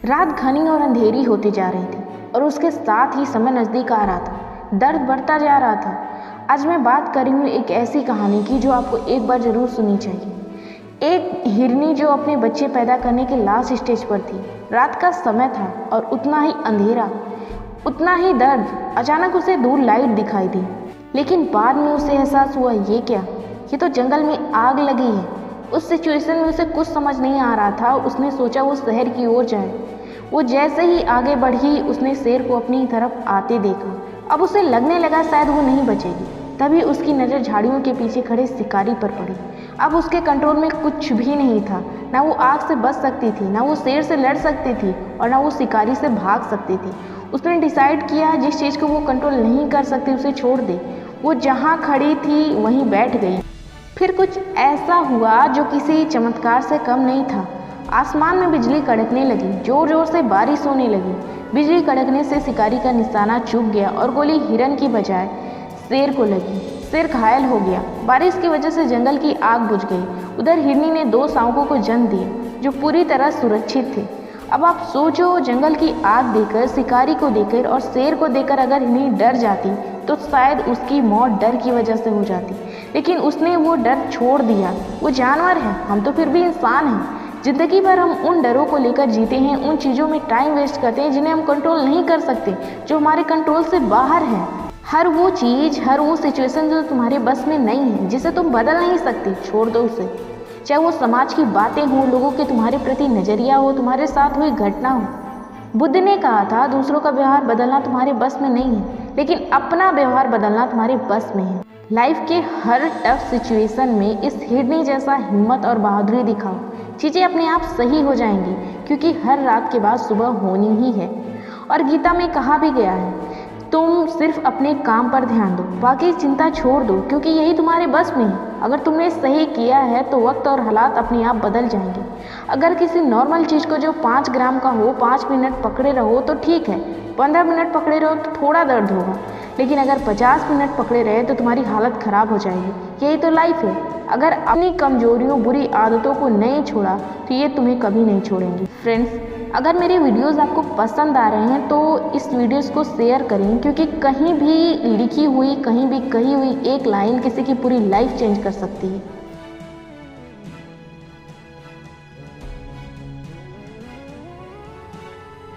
रात घनी और अंधेरी होती जा रही थी और उसके साथ ही समय नज़दीक आ रहा था। दर्द बढ़ता जा रहा था। आज मैं बात कर रही हूँ एक ऐसी कहानी की जो आपको एक बार ज़रूर सुननी चाहिए। एक हिरनी जो अपने बच्चे पैदा करने के लास्ट स्टेज पर थी। रात का समय था और उतना ही अंधेरा, उतना ही दर्द। अचानक उसे दूर लाइट दिखाई दी, लेकिन बाद में उसे एहसास हुआ ये क्या, ये तो जंगल में आग लगी है। उस सिचुएशन में उसे कुछ समझ नहीं आ रहा था। उसने सोचा वो शहर की ओर जाए। वो जैसे ही आगे बढ़ी उसने शेर को अपनी तरफ आते देखा। अब उसे लगने लगा शायद वो नहीं बचेगी। तभी उसकी नज़र झाड़ियों के पीछे खड़े शिकारी पर पड़ी। अब उसके कंट्रोल में कुछ भी नहीं था। ना वो आग से बच सकती थी, ना वो शेर से लड़ सकती थी और ना वो शिकारी से भाग सकती थी। उसने डिसाइड किया जिस चीज़ को वो कंट्रोल नहीं कर सकती उसे छोड़ दे। वो जहाँ खड़ी थी वहीं बैठ गई। फिर कुछ ऐसा हुआ जो किसी चमत्कार से कम नहीं था। आसमान में बिजली कड़कने लगी, जोर जोर से बारिश होने लगी। बिजली कड़कने से शिकारी का निशाना चूक गया और गोली हिरन की बजाय शेर को लगी। शेर घायल हो गया। बारिश की वजह से जंगल की आग बुझ गई। उधर हिरनी ने 2 शावकों को जन्म दिया जो पूरी तरह सुरक्षित थे। अब आप सोचो, जंगल की आग देखकर, शिकारी को देखकर और शेर को देखकर अगर हिरनी डर जाती तो शायद उसकी मौत डर की वजह से हो जाती। लेकिन उसने वो डर छोड़ दिया। वो जानवर है, हम तो फिर भी इंसान हैं। ज़िंदगी भर हम उन डरों को लेकर जीते हैं, उन चीज़ों में टाइम वेस्ट करते हैं जिन्हें हम कंट्रोल नहीं कर सकते, जो हमारे कंट्रोल से बाहर है। हर वो चीज़, हर वो सिचुएशन जो तुम्हारे बस में नहीं है, जिसे तुम बदल नहीं सकते, छोड़ दो उसे। चाहे वो समाज की बातें हों, लोगों के तुम्हारे प्रति नज़रिया हो, तुम्हारे साथ हुई घटना हो। बुद्ध ने कहा था दूसरों का व्यवहार बदलना तुम्हारे बस में नहीं है, लेकिन अपना व्यवहार बदलना तुम्हारे बस में है। लाइफ के हर टफ सिचुएशन में इस हिरनी जैसा हिम्मत और बहादुरी दिखाओ। चीज़ें अपने आप सही हो जाएंगी, क्योंकि हर रात के बाद सुबह होनी ही है। और गीता में कहा भी गया है, तुम सिर्फ अपने काम पर ध्यान दो, बाकी चिंता छोड़ दो, क्योंकि यही तुम्हारे बस में है। अगर तुमने सही किया है तो वक्त और हालात अपने आप बदल जाएंगे। अगर किसी नॉर्मल चीज़ को जो 5 ग्राम का हो 5 मिनट पकड़े रहो तो ठीक है, 15 मिनट पकड़े रहो तो थोड़ा दर्द होगा, लेकिन अगर 50 मिनट पकड़े रहे तो तुम्हारी हालत ख़राब हो जाएगी। यही तो लाइफ है। अगर अपनी कमजोरियों, बुरी आदतों को नहीं छोड़ा तो ये तुम्हें कभी नहीं छोड़ेंगी। फ्रेंड्स, अगर मेरे वीडियोस आपको पसंद आ रहे हैं तो इस वीडियोस को शेयर करें, क्योंकि कहीं भी लिखी हुई, कहीं भी कही हुई एक लाइन किसी की पूरी लाइफ चेंज कर सकती है।